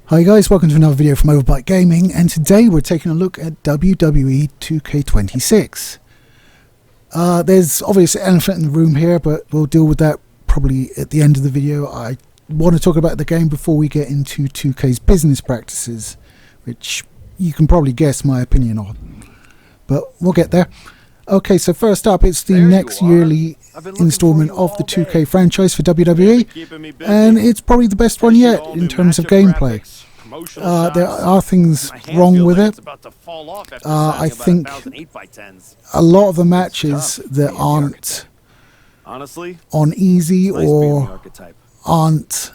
Hi guys, welcome to another video from Overbite Gaming, and today we're taking a look at WWE 2K26. There's obviously an elephant in the room here, but we'll deal with that probably at the end of the video. I want to talk about the game before we get into 2K's business practices, which you can probably guess my opinion on, but we'll get there. Okay, so first up, it's the next yearly installment of the 2K franchise for WWE, and it's probably the best one yet in terms of gameplay. There are things wrong with it. I think a lot of the matches that aren't on easy or aren't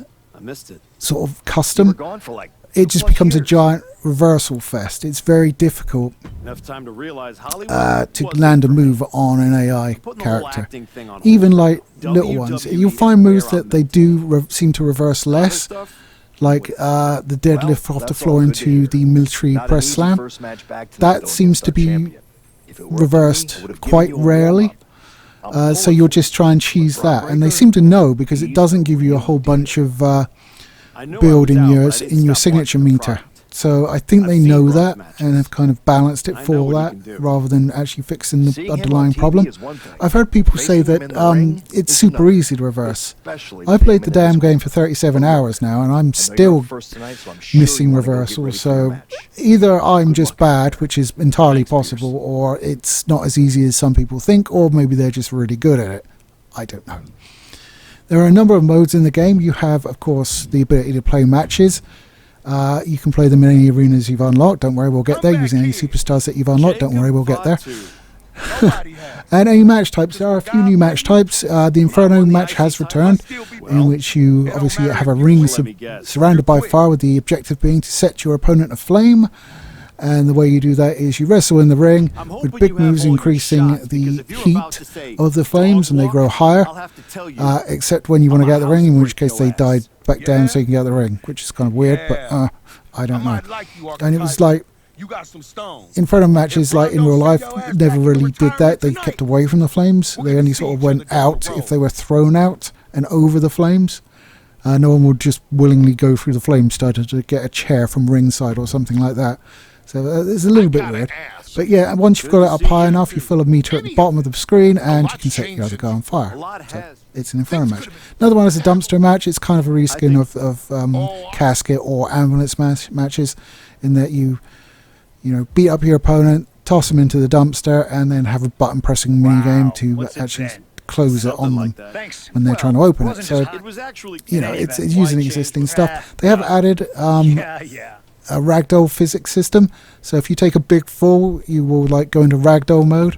sort of custom, it just becomes a giant reversal fest. It's very difficult to land a move on an AI character. Even like little ones. You'll find moves that they do seem to reverse less, like the deadlift off the floor into the military press slam. That seems to be reversed quite rarely. So you'll just try and cheese that. And they seem to know, because it doesn't give you a whole bunch of build in your signature meter. So I think they know that and have kind of balanced it for that rather than actually fixing the underlying problem. I've heard people say that it's super easy to reverse. I played the damn game for 37 hours now and I'm still missing reversals. So either I'm just bad, which is entirely possible, or it's not as easy as some people think, or maybe they're just really good at it. I don't know. There are a number of modes in the game. You have, of course, the ability to play matches. You can play them in any arenas you've unlocked. Don't worry, we'll get there. Using any superstars that you've unlocked. Don't worry, we'll get there. And any match types. There are a few new match types. The Inferno match has returned, in which you obviously have a ring surrounded by fire, with the objective being to set your opponent aflame. And the way you do that is you wrestle in the ring, with big moves increasing the heat of the flames, and they grow higher, except when you want to get out of the ring, in which case they die back down so you can get out of the ring, which is kind of weird, but I don't know. And it was like, Inferno matches, like in real life, never really did that. They kept away from the flames. They only sort of went out if they were thrown out and over the flames. No one would just willingly go through the flames to get a chair from ringside or something like that. So it's a little bit weird. But yeah, once you've got it up high enough, you fill a meter at the bottom of the screen and you can set your other guy on fire. So it's an Inferno match. Another one is a dumpster match. It's kind of a reskin of casket or ambulance matches, in that you beat up your opponent, toss them into the dumpster, and then have a button pressing minigame to actually close it on them when they're trying to open it. So it's using existing stuff. They have added a ragdoll physics system, so if you take a big fall, you will go into ragdoll mode,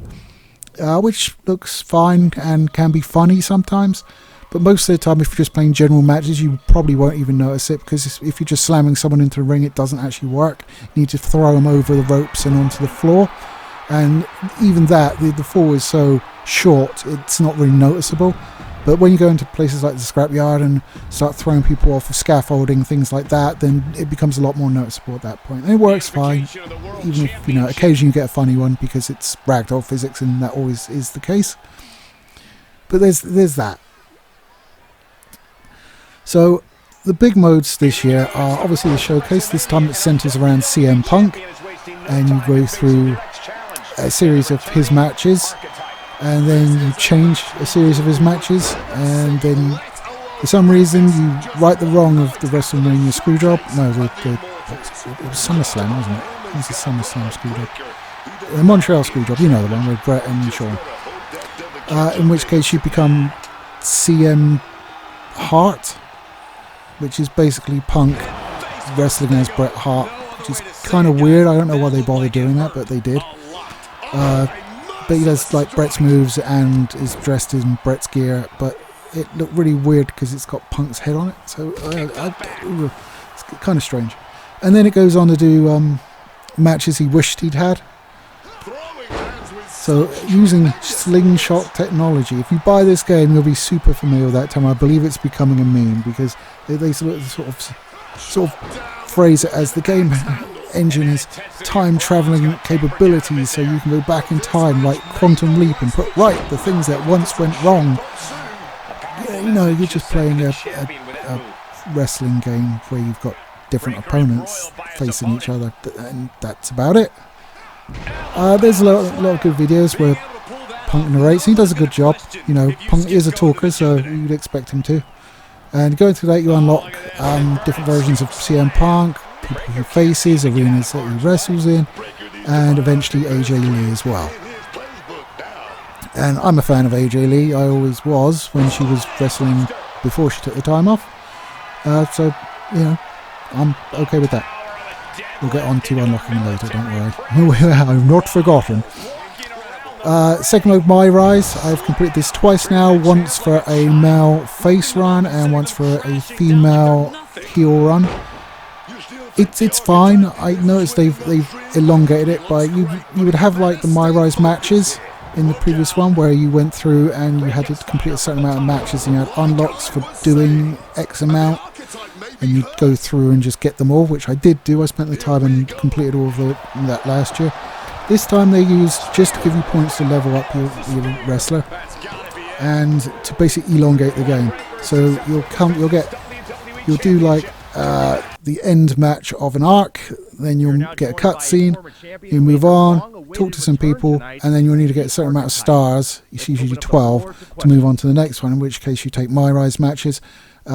which looks fine and can be funny sometimes, but most of the time, if you're just playing general matches, you probably won't even notice it, because if you're just slamming someone into the ring, it doesn't actually work. You need to throw them over the ropes and onto the floor, and even that, the fall is so short, it's not really noticeable. But when you go into places like the scrapyard and start throwing people off of scaffolding, things like that, then it becomes a lot more noticeable at that point. And it works fine, even if, occasionally you get a funny one, because it's ragdoll physics and that always is the case. But there's that. So the big modes this year are obviously the showcase. This time it centers around CM Punk, and you go through a series of his matches, and then you change a series of his matches, and then for some reason you right the wrong of the WrestleMania Screwjob. No, it was SummerSlam, wasn't it? It was the SummerSlam Screwjob. The Montreal Screwjob, you know the one with Bret and Shawn. In which case you become CM Hart, which is basically Punk wrestling as Bret Hart, which is kind of weird. I don't know why they bothered doing that, but they did. But he does Bret's moves and is dressed in Bret's gear, but it looked really weird because it's got Punk's head on it, so it's kind of strange. And then it goes on to do matches he wished he'd had. So using slingshot technology, if you buy this game, you'll be super familiar with that term. I believe it's becoming a meme, because they sort of phrase it as the game engine is time-traveling capabilities, so you can go back in time like Quantum Leap and put right the things that once went wrong. You're just playing a wrestling game where you've got different opponents facing each other, and that's about it. There's a lot of good videos where Punk narrates. He does a good job. You know, Punk is a talker, so you'd expect him to. And going through that, you unlock different versions of CM Punk, people he faces, arenas that he wrestles in, and eventually AJ Lee as well. And I'm a fan of AJ Lee. I always was when she was wrestling before she took the time off. So, you know, I'm okay with that. We'll get on to unlocking later, don't worry. I've not forgotten. Second mode, My Rise. I've completed this twice now. Once for a male face run and once for a female heel run. It's fine. I noticed they've elongated it, but you would have like the My Rise matches in the previous one where you went through and you had to complete a certain amount of matches and you had unlocks for doing X amount, and you'd go through and just get them all, which I did do. I spent the time and completed all of that last year. This time they used just to give you points to level up your wrestler and to basically elongate the game. So you'll do like the end match of an arc, then you'll get a cutscene, you move on, talk to some people, and then you'll need to get a certain amount of stars, it's usually 12, to move on to the next one, in which case you take My Rise matches.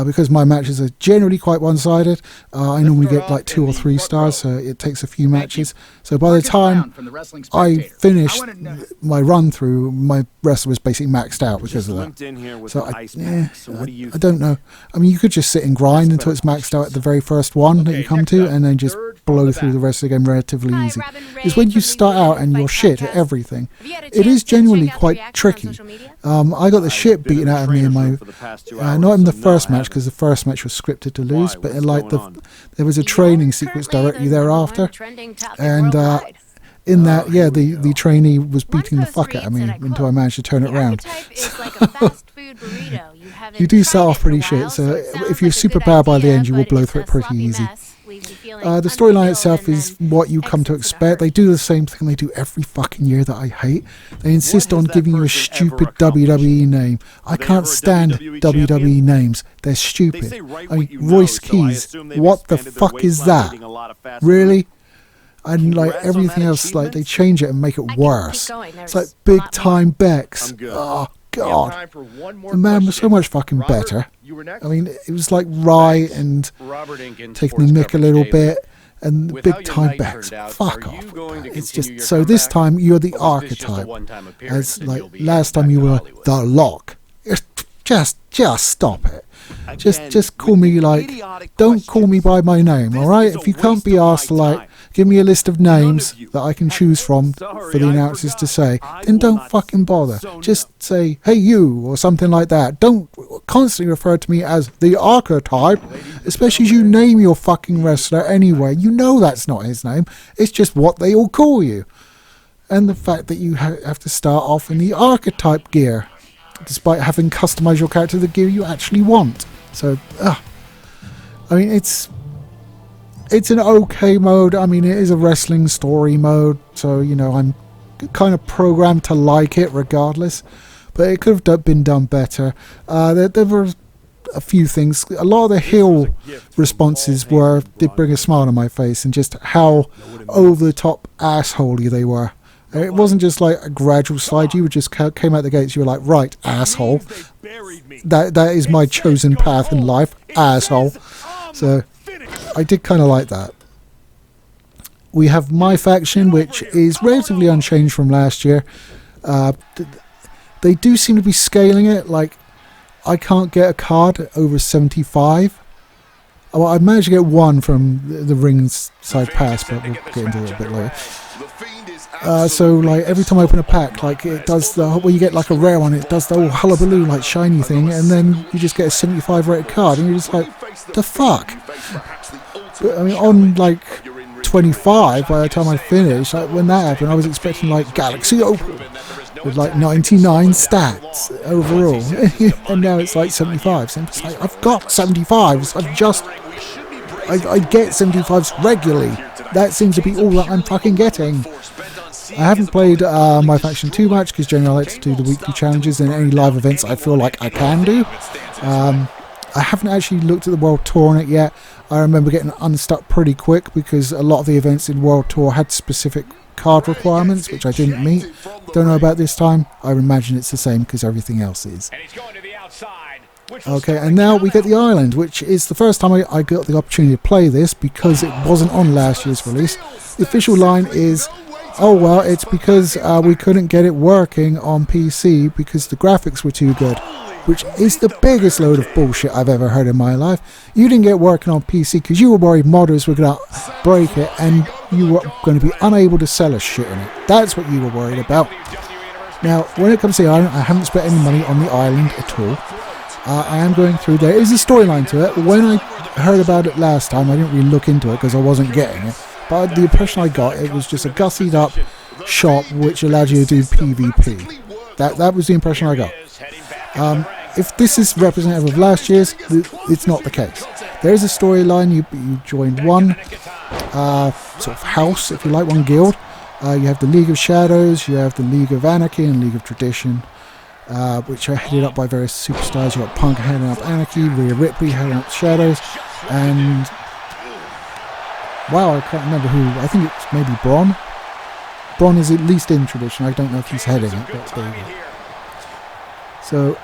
Because my matches are generally quite one-sided, I normally get like 2 or 3 stars, so it takes a few matches. So by the time I finished my run-through, my wrestler was basically maxed out because of that. So I don't know. I mean, you could just sit and grind until it's maxed out at the very first one that you come to, and then just blow through the rest of the game relatively easy. Because when you start out and you're shit at everything, it is genuinely quite tricky. I got the shit beaten out of me in my, not in the first match, because the first match was scripted to lose, but like there was a training sequence directly thereafter, and in that, yeah, the trainee was beating the fuck out of me until I managed to turn it around. You do start off pretty shit, so if you're super bad by the end, you will blow through it pretty easy. The storyline itself is what you come to expect. They do the same thing they do every fucking year that I hate. They insist on giving you a stupid WWE name. I can't stand WWE names. They're stupid. I mean, Royce Keys. What the fuck is that? Really? And like everything else, like they change it and make it worse. It's like Big Time Bex. Oh God, the man was so much fucking better. I mean, it was like Rye and taking the mick a little bit, and Big Time Bex. Fuck off. It's just so this time you're the archetype, as like last time you were the Lock. Just stop it. Just call me like, don't call me by my name, alright? If you can't be asked like, give me a list of names that I can choose from for the announcers to say, then don't fucking bother. Just say, hey you, or something like that. Don't constantly refer to me as the archetype, especially as you name your fucking wrestler anyway. You know that's not his name. It's just what they all call you. And the fact that you have to start off in the archetype gear, despite having customized your character to the gear you actually want. So, I mean, it's an okay mode. I mean, it is a wrestling story mode, so, you know, I'm kind of programmed to like it regardless. But it could have been done better. There were a few things. A lot of the heel responses did bring a smile on my face, and just how over-the-top assholey they were. It wasn't just like a gradual slide. You just came out the gates. You were like, right, asshole. That is my chosen path in life, asshole. So I did kind of like that. We have My Faction, which is relatively unchanged from last year. They do seem to be scaling it. Like, I can't get a card over 75. Well, I managed to get one from the ringside pass, but we'll get into it a bit later. So like every time I open a pack, like it does when you get like a rare one, it does the whole hullabaloo like shiny thing, and then you just get a 75 rated card, and you're just like, the fuck. But I mean, on like 25 by the time I finished, like when that happened, I was expecting like Galaxy Opal with like 99 stats overall, and now it's like 75. So it's like, I've got 75s. I get 75s regularly. That seems to be all that I'm fucking getting. I haven't played My Faction too much because generally I like to do the weekly challenges and any live events I feel like I can do. I haven't actually looked at the World Tour on it yet. I remember getting unstuck pretty quick because a lot of the events in World Tour had specific card requirements, which I didn't meet. Don't know about this time. I imagine it's the same because everything else is. Okay, and now we get the island, which is the first time I got the opportunity to play this because it wasn't on last year's release. The official line is, oh well, it's because we couldn't get it working on PC because the graphics were too good, which is the biggest load of bullshit I've ever heard in my life. You didn't get it working on PC because you were worried modders were going to break it and you were going to be unable to sell a shit on it. That's what you were worried about. Now, when it comes to the island, I haven't spent any money on the island at all. I am going through. There is a storyline to it. When I heard about it last time, I didn't really look into it because I wasn't getting it. But the impression I got, it was just a gussied up shop which allowed you to do PvP. That was the impression I got. If this is representative of last year's, it's not the case. There is a storyline. You join one sort of house, if you like, one guild. You have the League of Shadows, you have the League of Anarchy and League of Tradition, which are headed up by various superstars. You've got Punk heading up Anarchy, Rhea Ripley heading up Shadows, and wow, I can't remember who. I think it's maybe Bron. Bron is at least in Tradition. I don't know if he's heading it, but there you go. So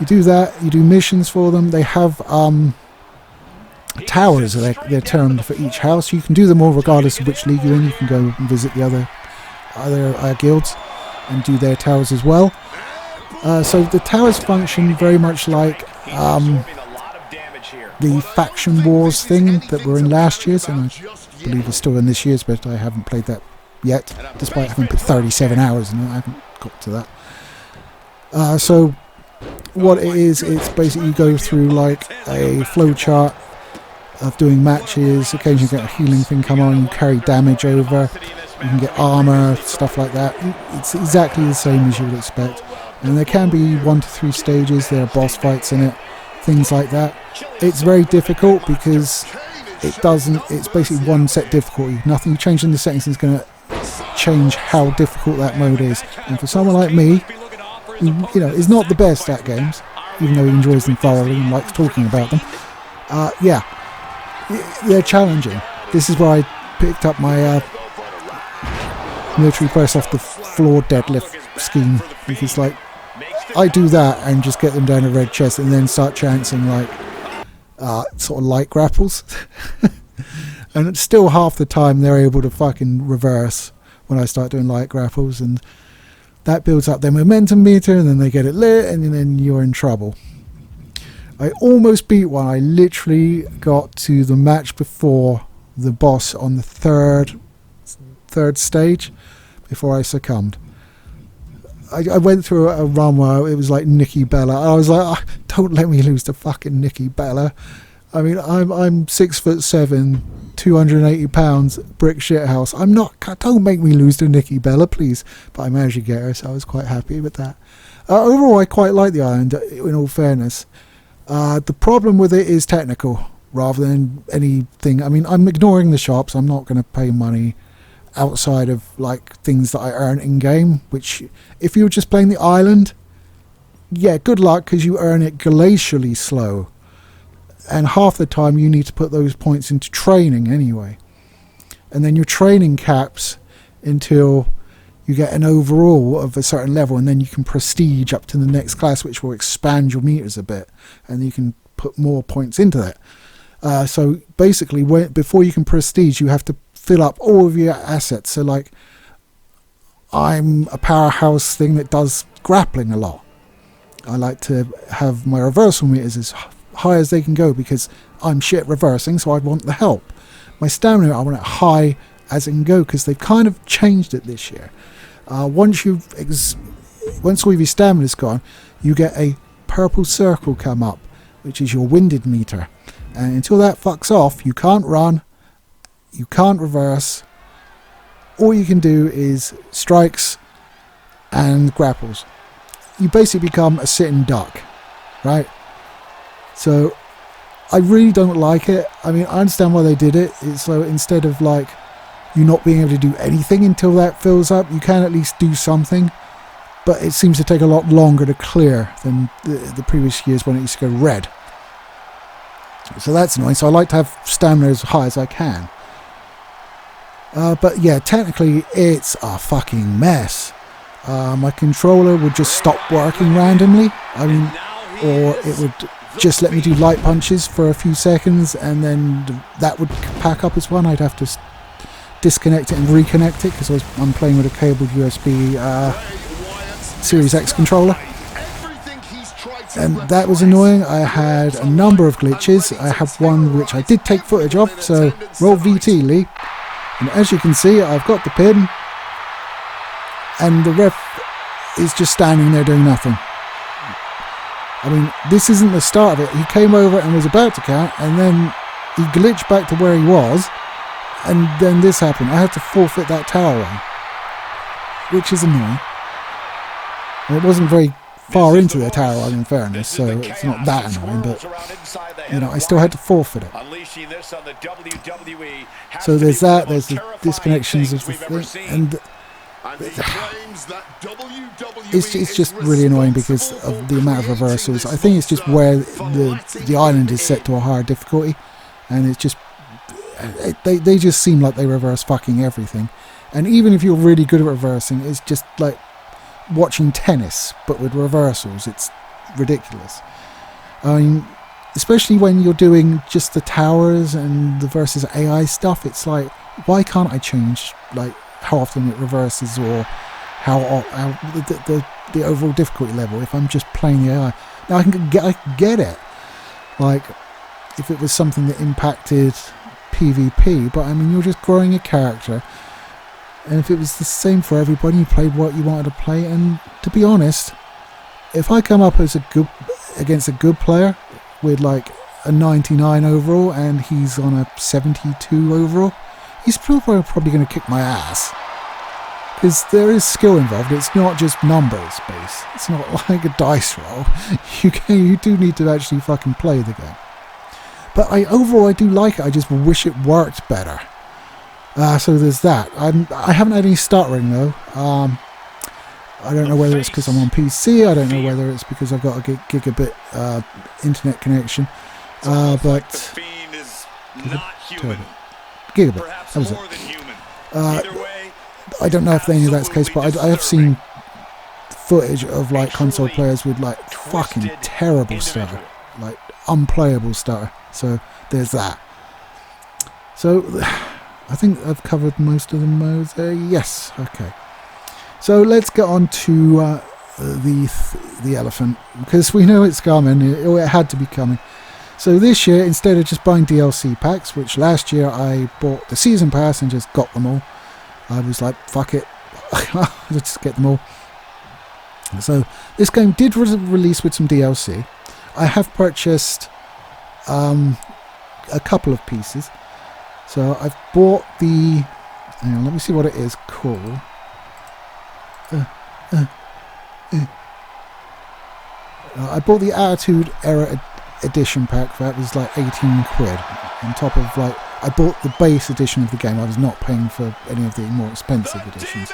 you do that. You do missions for them. They have towers, they're termed, for each house. You can do them all regardless of which league you're in. You can go and visit the other guilds and do their towers as well. So the towers function very much like the faction wars thing that were in last year's, and I believe it's still in this year's, but I haven't played that yet, despite having put 37 hours in it. I haven't got to that. So what it is, it's basically you go through like a flowchart of doing matches. Occasionally you get a healing thing come on, you carry damage over, you can get armor, stuff like that. It's exactly the same as you would expect. And there can be 1 to 3 stages, there are boss fights in it, things like that. It's very difficult because it's basically one set difficulty. Nothing you change in the settings is going to change how difficult that mode is. And for someone like me, who, is not the best at games, even though he enjoys them thoroughly and likes talking about them, yeah, they're challenging. This is where I picked up my military press off the floor deadlift scheme, because like I do that and just get them down a red chest and then start chancing like sort of light grapples and it's still half the time they're able to fucking reverse when I start doing light grapples, and that builds up their momentum meter, and then they get it lit and then you're in trouble. I almost beat one. I literally got to the match before the boss on the third stage before I succumbed. I went through a run where it was like Nikki Bella. I was like, oh, don't let me lose to fucking Nikki Bella. I mean, I'm 6'7", 280 pounds, brick shit house. I'm not. Don't make me lose to Nikki Bella, please. But I managed to get her, so I was quite happy with that. Overall, I quite like the island. In all fairness, the problem with it is technical rather than anything. I mean, I'm ignoring the shops. I'm not going to pay money outside of like things that I earn in game, which if you were just playing the island, yeah, good luck, because you earn it glacially slow, and half the time you need to put those points into training anyway, and then your training caps until you get an overall of a certain level, and then you can prestige up to the next class, which will expand your meters a bit and you can put more points into that. So basically before you can prestige, you have to fill up all of your assets. So like I'm a powerhouse thing that does grappling a lot. I like to have my reversal meters as high as they can go because I'm shit reversing, so I want the help. My stamina I want it high as it can go because they've kind of changed it this year. Once all of your stamina's gone, you get a purple circle come up, which is your winded meter, and until that fucks off, you can't run, you can't reverse. All you can do is strikes and grapples. You basically become a sitting duck, right? So I really don't like it. I mean, I understand why they did it. So instead of like you not being able to do anything until that fills up, you can at least do something, but it seems to take a lot longer to clear than the previous years when it used to go red. So that's annoying. So I like to have stamina as high as I can. But yeah, technically it's a fucking mess. My controller would just stop working randomly. I mean, or it would just let me do light punches for a few seconds, and then that would pack up as one. I'd have to disconnect it and reconnect it because I'm playing with a cabled USB Series X controller. And that was annoying. I had a number of glitches. I have one which I did take footage of, so roll VT, Lee. And as you can see, I've got the pin, and the ref is just standing there doing nothing. I mean, this isn't the start of it. He came over and was about to count, and then he glitched back to where he was, and then this happened. I had to forfeit that tower run, which is annoying. And it wasn't very far into the tower run, in fairness, so it's not that annoying, but you know, I still had to forfeit it. So there's that, there's the disconnections of the thing, and it's just really annoying because of the amount of reversals. I think it's just where the island is set to a higher difficulty, and it's just they just seem like they reverse fucking everything. And even if you're really good at reversing, it's just like watching tennis but with reversals. It's ridiculous. I mean, especially when you're doing just the towers and the versus AI stuff, it's like, why can't I change like how often it reverses or how the overall difficulty level if I'm just playing the AI? Now I can get it, like if it was something that impacted PvP, but I mean, you're just growing a character. And if it was the same for everybody, you played what you wanted to play. And to be honest, if I come up as against a good player with like a 99 overall and he's on a 72 overall, he's probably going to kick my ass. Because there is skill involved. It's not just numbers based. It's not like a dice roll. You do need to actually fucking play the game. But overall I do like it. I just wish it worked better. So there's that. I haven't had any stuttering though. I don't know whether it's because I'm on PC. I don't know whether it's because I've got a gigabit internet connection. But gigabit. That was it. I don't know if any of that's the case, but I have seen footage of like console players with like fucking terrible stutter, like unplayable stutter. So there's that. So I think I've covered most of the modes there. Yes, okay. So let's get on to the elephant, because we know it's coming. It had to be coming. So this year, instead of just buying DLC packs, which last year I bought the season pass and just got them all, I was like, fuck it, let's get them all. So this game did release with some DLC. I have purchased a couple of pieces. So I've bought the, hang on, let me see what it is called. I bought the Attitude Era Edition pack. That was like 18 quid. On top of like, I bought the base edition of the game. I was not paying for any of the more expensive editions.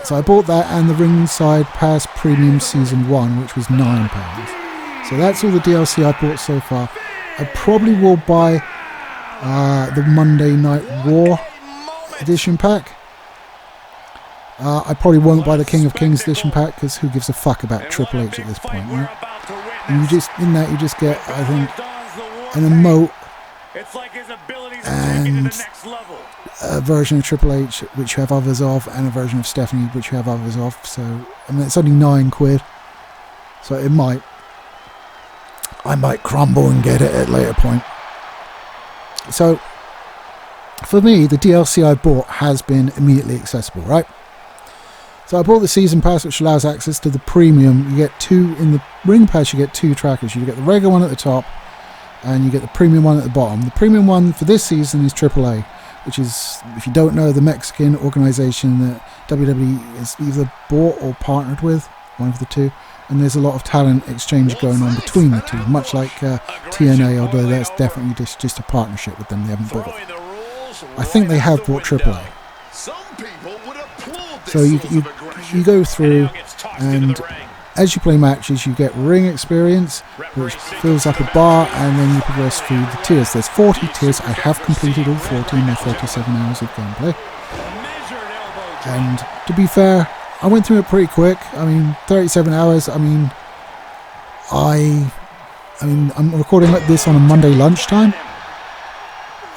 So I bought that and the Ringside Pass Premium Season 1, which was £9. So that's all the DLC I bought so far. I probably will buy the Monday Night War edition pack. I probably won't buy the King of Kings edition pack, because who gives a fuck about Triple H at this point, right? And you just, in that you just get, I think, an emote and a version of Triple H which you have others of, and a version of Stephanie which you have others of. So I mean, it's only 9 quid, so I might crumble and get it at a later point. So for me, the DLC I bought has been immediately accessible, right? So I bought the season pass, which allows access to the premium. You get 2 in the ring pass. You get 2 trackers. You get the regular one at the top, and you get the premium one at the bottom. The premium one for this season is AAA, which is, if you don't know, the Mexican organization that WWE is either bought or partnered with, one of the two. And there's a lot of talent exchange going on between the two, much like TNA, although that's definitely just a partnership with them. They haven't bought it. I think they have bought AAA. So you go through, and as you play matches, you get ring experience, which fills up a bar, and then you progress through the tiers. There's 40 tiers. I have completed all 40 in my 37 hours of gameplay. And to be fair, I went through it pretty quick. I mean, 37 hours. I mean, I'm recording like this on a Monday lunchtime.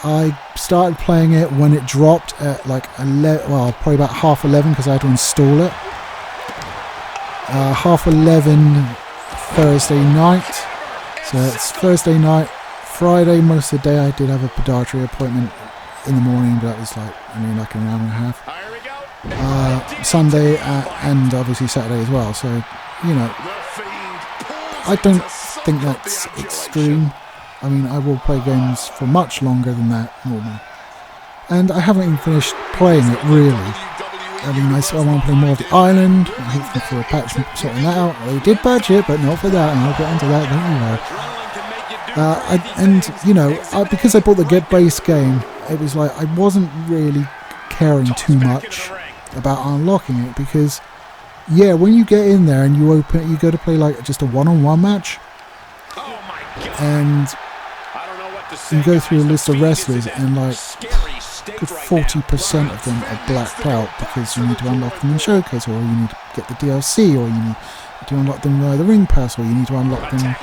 I started playing it when it dropped at like 11, well, probably about 11:30 because I had to install it. 11:30 Thursday night. So it's Thursday night. Friday, most of the day, I did have a podiatry appointment in the morning, but that was like only like an hour and a half. Sunday and obviously Saturday as well. So, you know, I don't think that's extreme. I mean, I will play games for much longer than that normally. And I haven't even finished playing it, really. I mean, I want to play more of the island. I'm hoping for a patch sorting that out. They did patch it, but not for that, and I'll get into that, don't you know. And, you know, because I bought the Get Base game, it was like I wasn't really caring too much about unlocking it, because, yeah, when you get in there and you go to play like just a one-on-one match, and you go through a list of wrestlers, and like good 40% of them are blacked out because you need to unlock them in Showcase, or you need to get the DLC, or you need to unlock them via the Ring Pass, or you need to unlock them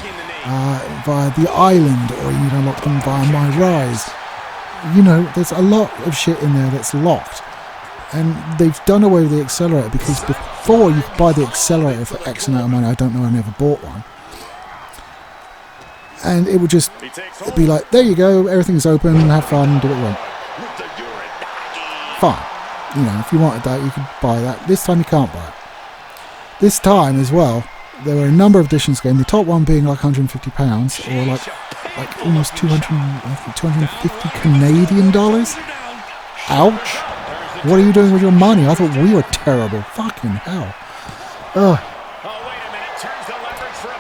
via the island, or you need to unlock them via My Rise. You know, there's a lot of shit in there that's locked. And they've done away with the accelerator, because before you could buy the accelerator for X amount of money. I don't know, I never bought one. And it would just be like, there you go, everything's open, have fun, do what you want. Fine. You know, if you wanted that, you could buy that. This time you can't buy it. This time as well, there were a number of editions game, the top one being like £150, or like almost 250 Canadian dollars. Ouch. What are you doing with your money? I thought we were terrible. Fucking hell. Ugh.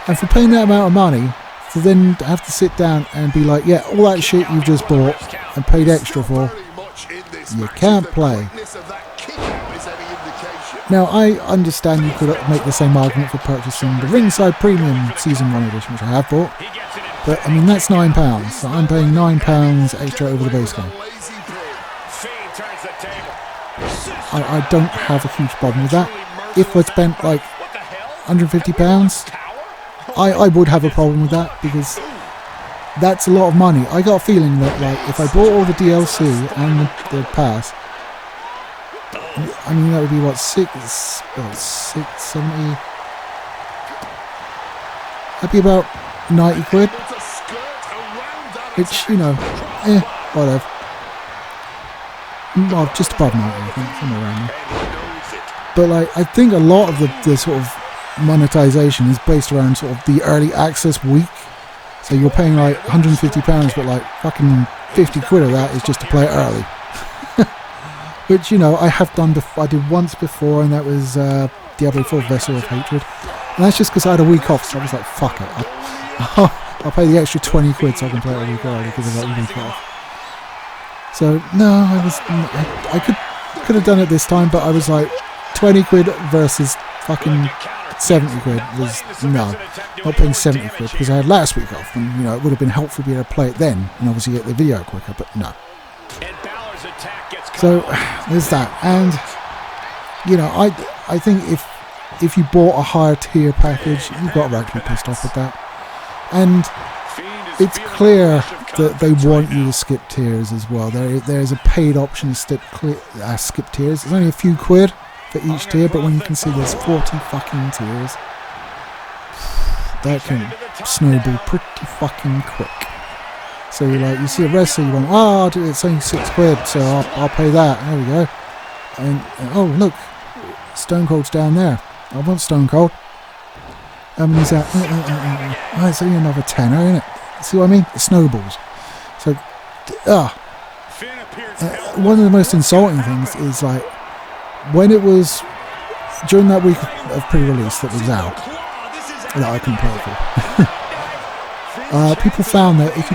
And for paying that amount of money, to then have to sit down and be like, yeah, all that shit you just bought and paid extra for, you can't play. Now, I understand you could make the same argument for purchasing the Ringside Premium Season 1 edition, which I have bought. But, I mean, that's £9. So I'm paying £9 extra over the base game. I don't have a huge problem with that. If I spent like £150, I would have a problem with that, because that's a lot of money. I got a feeling that like if I bought all the DLC and the pass, I mean that would be what, 670. That'd be about 90 quid. Which, you know, whatever. Well, just above 90, I think, somewhere around there. But like, I think a lot of the sort of monetization is based around sort of the early access week. So you're paying like £150, but like fucking 50 quid of that is just to play it early. Which, you know, I have done before. I did once before, and that was Diablo 4 Vessel of Hatred. And that's just because I had a week off, so I was like, fuck it. I'll pay the extra 20 quid so I can play it a week early because of that week off. So, no, I could have done it this time, but I was like, 20 quid versus fucking 70 quid was, no, not paying 70 quid, because I had last week off, and, you know, it would have been helpful to be able to play it then, and obviously get the video quicker, but no. So, there's that, and, you know, I think if you bought a higher tier package, you've got right to be pissed off with that. And it's clear that they want you to skip tiers as well. There's a paid option to skip tiers. It's only a few quid for each tier, but when you can see there's 40 fucking tiers, that can snowball pretty fucking quick. So you see a wrestler, you want, oh, it's only 6 quid, so I'll pay that. There we go. And oh look, Stone Cold's down there. I want Stone Cold. And he's like, oh, it's only another tenner, isn't it? See what I mean? It snowballs. So, one of the most insulting things is like, when it was during that week of pre-release that was out, that I couldn't play it for, people found that if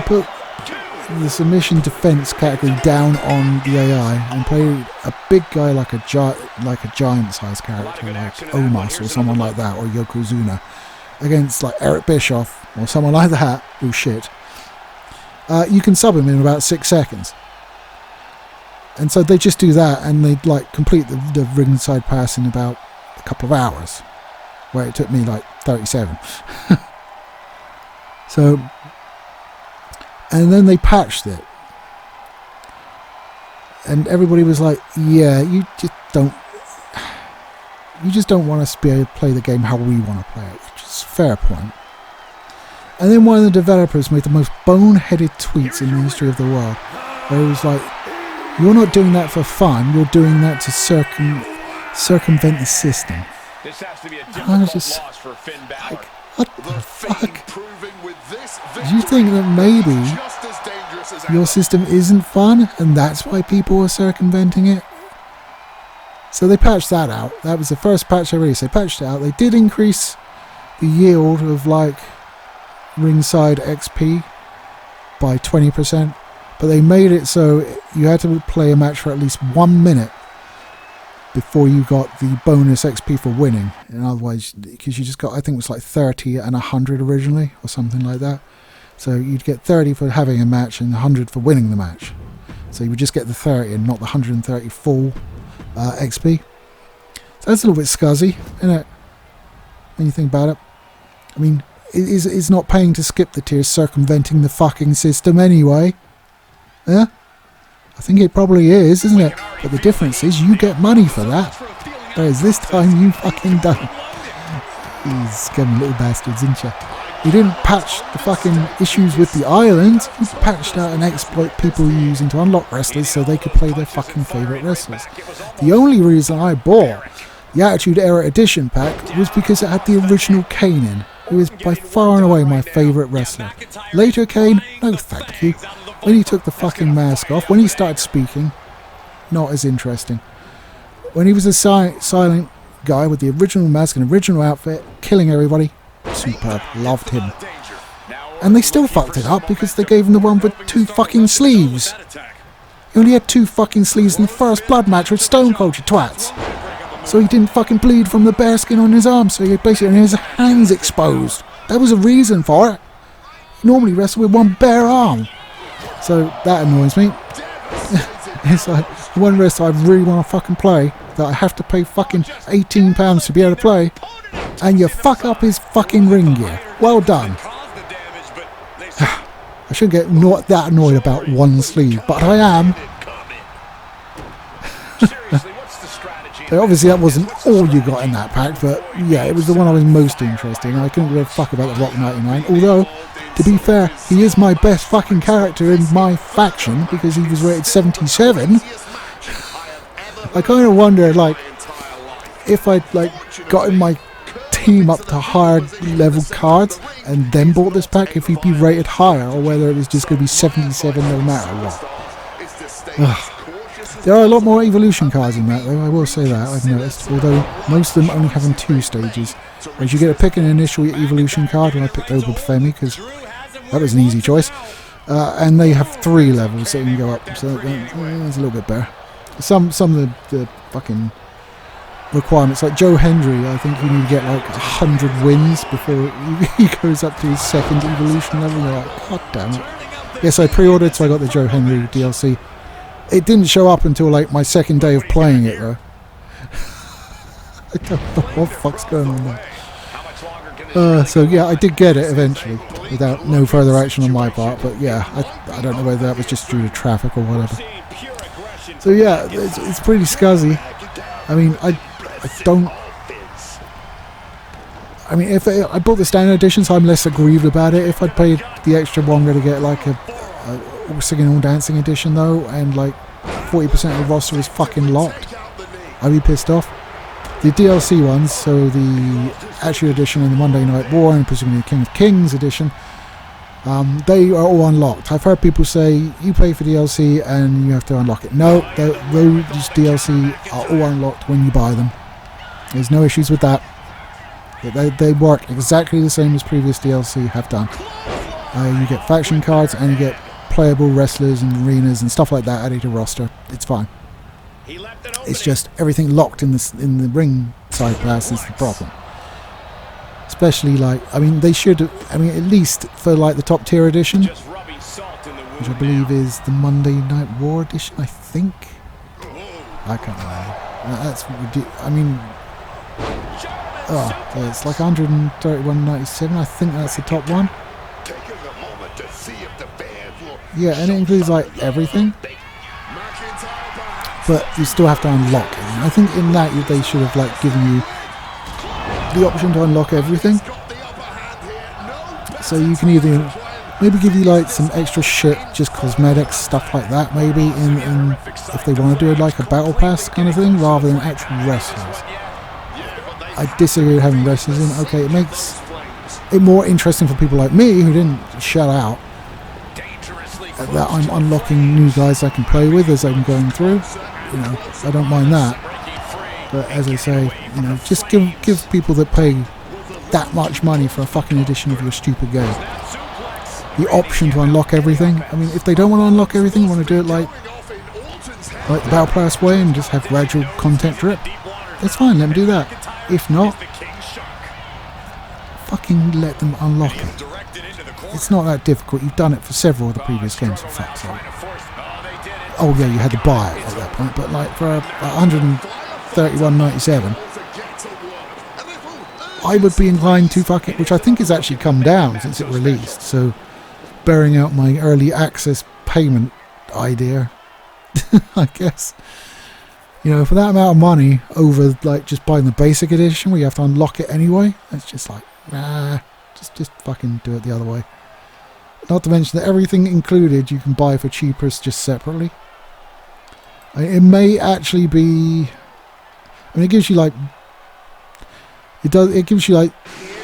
the submission defense category down on the AI and played a big guy like a giant-sized character like Omos or someone like that, or Yokozuna, against like Eric Bischoff or someone like that who's shit, you can sub him in about 6 seconds. And so they just do that, and they like complete the ringside pass in about a couple of hours, where it took me like 37. So, and then they patched it, and everybody was like, "Yeah, you just don't want us to be able to play the game how we want to play it," which is a fair point. And then one of the developers made the most boneheaded tweets in the history of the world, where he was like, "You're not doing that for fun. You're doing that to circumvent the system." This has to be a I was difficult just loss for Finn Balor. like, what the fuck? Do you think that maybe your system isn't fun and that's why people are circumventing it? So they patched that out. That was the first patch they released. They patched it out. They did increase the yield of like ringside XP by 20%, but they made it so you had to play a match for at least 1 minute before you got the bonus XP for winning. And otherwise, because you just got, I think it was like 30 and 100 originally or something like that. So you'd get 30 for having a match and 100 for winning the match. So you would just get the 30 and not the 130 full XP. So that's a little bit scuzzy, isn't it? When you think about it. I mean, it's not paying to skip the tiers, circumventing the fucking system anyway. Yeah? I think it probably is, isn't it? But the difference is you get money for that. Whereas this time you fucking don't. These scummy little bastards, isn't you? You didn't patch the fucking issues with the island. You patched out an exploit people were using to unlock wrestlers so they could play their fucking favourite wrestlers. The only reason I bought the Attitude Era Edition pack was because it had the original Kane in, who is by far and away my favourite wrestler. Later Kane, no thank you. When he took the fucking mask off, when he started speaking, not as interesting. When he was a silent guy with the original mask and original outfit, killing everybody, superb, loved him. And they still fucked it up because they gave him the one with 2 fucking sleeves. He only had 2 fucking sleeves in the first blood match with Stone Cold, you twats. So he didn't fucking bleed from the bare skin on his arm, so he basically had his hands exposed. There was a reason for it. He normally wrestled with 1 bare arm. So that annoys me. It's like one wrestler I really want to fucking play that I have to pay fucking £18 to be able to play, and you fuck up his fucking ring gear. Well done. I shouldn't get not that annoyed about 1 sleeve, but I am. Obviously that wasn't all you got in that pack, but yeah, it was the one I was most interested in. I couldn't give a fuck about the Rock 99, although, to be fair, he is my best fucking character in my faction because he was rated 77. I kind of wonder, like, if I'd like gotten my team up to higher level cards and then bought this pack, if he'd be rated higher, or whether it was just going to be 77 no matter what. Ugh. There are a lot more evolution cards in that, though, I will say that, I've noticed, although most of them only have 2 stages. Whereas you get to pick an initial evolution card, and I picked Obra Femi because that was an easy choice, and they have 3 levels that you can go up, so it's a little bit better. Some of the fucking requirements, like Joe Hendry, I think you need to get like 100 wins before he goes up to his 2nd evolution level. You're like, god damn it. Yes, I pre-ordered, so I got the Joe Hendry DLC. It didn't show up until like my 2nd day of playing it though. I don't know what the fuck's going on there. So yeah, I did get it eventually without no further action on my part, but yeah, I don't know whether that was just due to traffic or whatever. So yeah, it's pretty scuzzy. I mean, if I bought the standard edition, so I'm less aggrieved about it. If I'd paid the extra $1 to get like a all singing, all dancing edition though, and like 40% of the roster was fucking locked, I'd be pissed off. The DLC ones, so the Attitude Edition and the Monday Night War, and presumably the King of Kings edition, they are all unlocked. I've heard people say you pay for DLC and you have to unlock it. No, those DLC are all unlocked when you buy them. There's no issues with that. They work exactly the same as previous DLC have done. You get faction cards and you get playable wrestlers and arenas and stuff like that added to roster. It's fine. It's just everything locked in the ring side pass is the problem. Especially like, I mean, they should, at least for like the top tier edition, which I believe is the Monday Night War edition, I think. I can't remember. That's, I mean, oh, yeah, it's like 131.97. I think that's the top one. Yeah, and it includes like everything, but you still have to unlock it. I think in that they should have like given you the option to unlock everything, so you can either maybe give you like some extra shit, just cosmetics, stuff like that, maybe in if they want to do like a battle pass kind of thing rather than actual wrestlers. I disagree with having wrestlers in. Okay, it makes it more interesting for people like me who didn't shell out, that I'm unlocking new guys I can play with as I'm going through. You know, I don't mind that. But as I say, you know, just give people that pay that much money for a fucking edition of your stupid game the option to unlock everything. I mean, if they don't want to unlock everything, want to do it like the Battle Pass way and just have gradual content drip, that's fine, let them do that. If not, fucking let them unlock it. It's not that difficult. You've done it for several of the previous games, for fuck's sake. Oh yeah, you had to buy it at that point, but like for 131.97, I would be inclined to fuck it, which I think has actually come down since it released. So, bearing out my early access payment idea, I guess, you know, for that amount of money over like just buying the basic edition where you have to unlock it anyway, it's just like, nah, just fucking do it the other way. Not to mention that everything included you can buy for cheaper just separately. It may actually be, I mean, it gives you like, it gives you like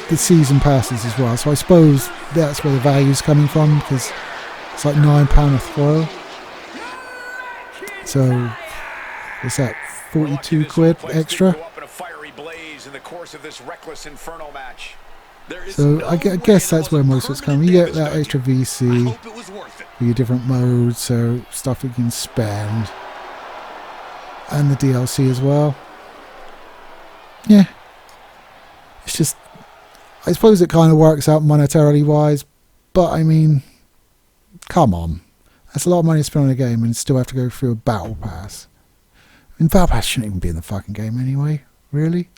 the season passes as well, so I suppose that's where the value's coming from, because it's like £9 a throw. So what's that, 42 quid extra? So I guess that's where most of it's coming. You get that extra VC for your different modes, so stuff you can spend, and the DLC as well. Yeah, it's just, I suppose it kind of works out monetarily wise, but I mean, come on, that's a lot of money to spend on a game and still have to go through a battle pass. I mean, battle pass shouldn't even be in the fucking game anyway, really.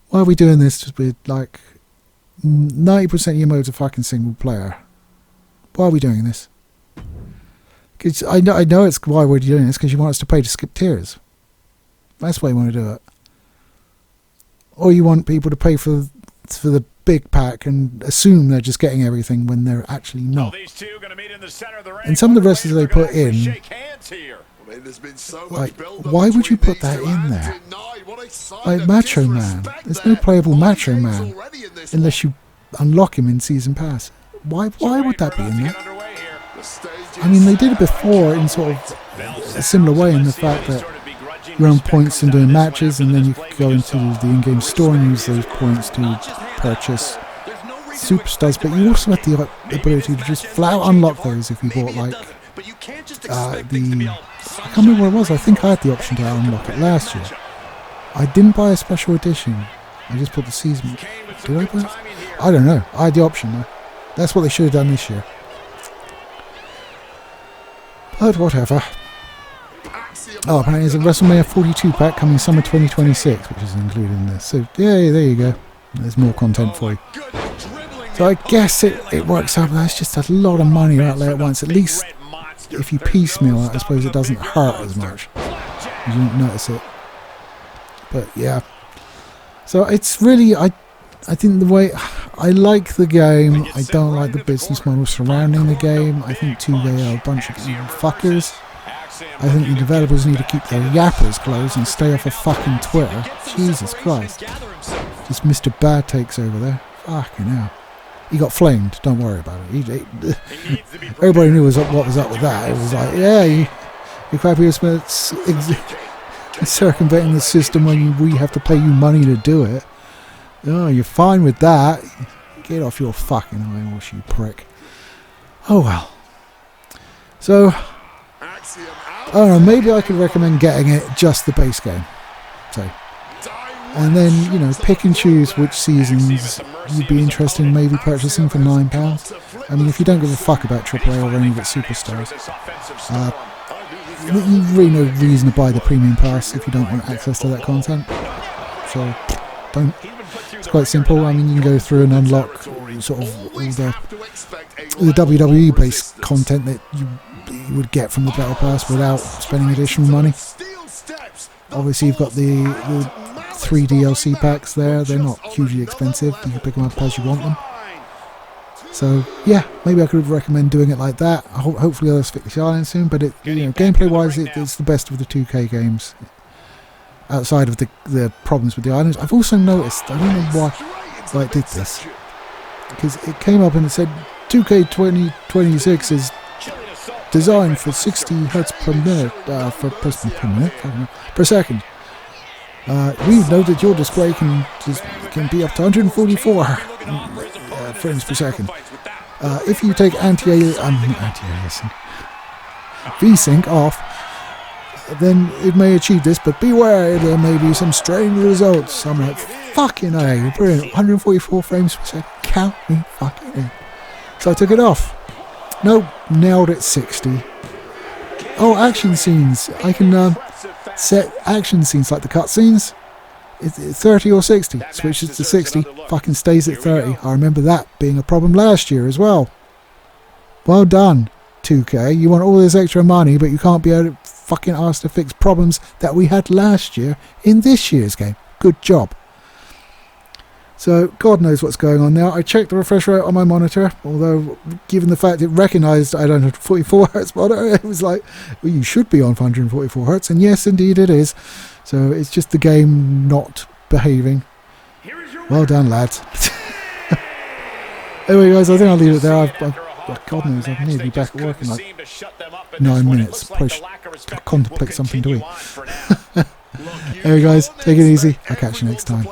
Why are we doing this just with like 90% of your modes are fucking single player? Why are we doing this? Cause I know it's why we're doing this, because you want us to pay to skip tiers. That's why you want to do it. Or you want people to pay for the big pack and assume they're just getting everything when they're actually not. And some of the wrestlers they put in, like, why would you put that in there? Like Macho Man, there's no playable Macho Man unless you unlock him in Season Pass. Why would that be in there? I mean, they did it before in sort of a similar way, in the fact that you earn points in doing matches, and then you could go into the in-game store and use those points to purchase superstars, but you also had the ability to just flat out unlock those if you bought like I can't remember what it was. I think I had the option to unlock it last year. I didn't buy a special edition, I just put the season. Did I buy it? I don't know, I had the option though. That's what they should have done this year, but whatever. Oh, apparently there's a WrestleMania 42 pack coming summer 2026, which is included in this. So, yeah, there you go. There's more content for you. So I guess it works out, but that's just a lot of money out there at once. At least if you piecemeal it, I suppose it doesn't hurt as much. You don't notice it. But, yeah. So it's really, I think the way, I like the game. I don't like the business model surrounding the game. I think 2K are a bunch of evil fuckers. I think the developers need to keep their yappers closed and stay off of fucking Twitter. Jesus Christ. Just Mr. Bad Takes over there. Fucking hell. He got flamed, don't worry about it. Everybody knew what was up with that. It was like, yeah, you're crappy circumventing the system when we have to pay you money to do it. Oh, you're fine with that. Get off your fucking high horse, you prick. Oh well. So, I don't know, maybe I could recommend getting it just the base game. So, and then, you know, pick and choose which seasons you'd be interested in maybe purchasing for £9. I mean, if you don't give a fuck about AAA or any of its superstars, you've really no reason to buy the premium pass if you don't want access to that content. So, don't. It's quite simple. I mean, you can go through and unlock sort of all the WWE-based content that you would get from the Battle Pass without spending additional money. Obviously, you've got the 3 DLC packs there. They're not hugely expensive. You can pick them up as you want them. So, yeah, maybe I could recommend doing it like that. Hopefully I'll fix the island soon, but gameplay-wise, it's the best of the 2K games. Outside of the problems with the islands. I've also noticed, I don't know why I did this, because it came up and it said 2K 2026 is designed for 60 hertz per minute, per second. We know that your display can be up to 144 frames per second. If you take anti-aliasing VSync off, then it may achieve this, but beware, there may be some strange results. I'm like, fucking A, brilliant, 144 frames per second, count me fucking in. So I took it off. Nope, nailed it 60. Oh, action scenes. I can set action scenes like the cutscenes. It's 30 or 60. Switches to 60, fucking stays at 30. I remember that being a problem last year as well. Well done, 2K. You want all this extra money, but you can't be able to fucking asked to fix problems that we had last year in this year's game. Good job. So, God knows what's going on now. I checked the refresh rate on my monitor, although, given the fact it recognised I don't have 44 Hz monitor, it was like, well, you should be on 144 Hz, and yes, indeed it is. So, it's just the game not behaving. Well done, lads. Anyway, guys, I think I'll leave it there. God knows, I'm nearly back at work in like 9 minutes. Probably should contemplate something to eat. Anyway, guys, take it easy. I'll catch you next time.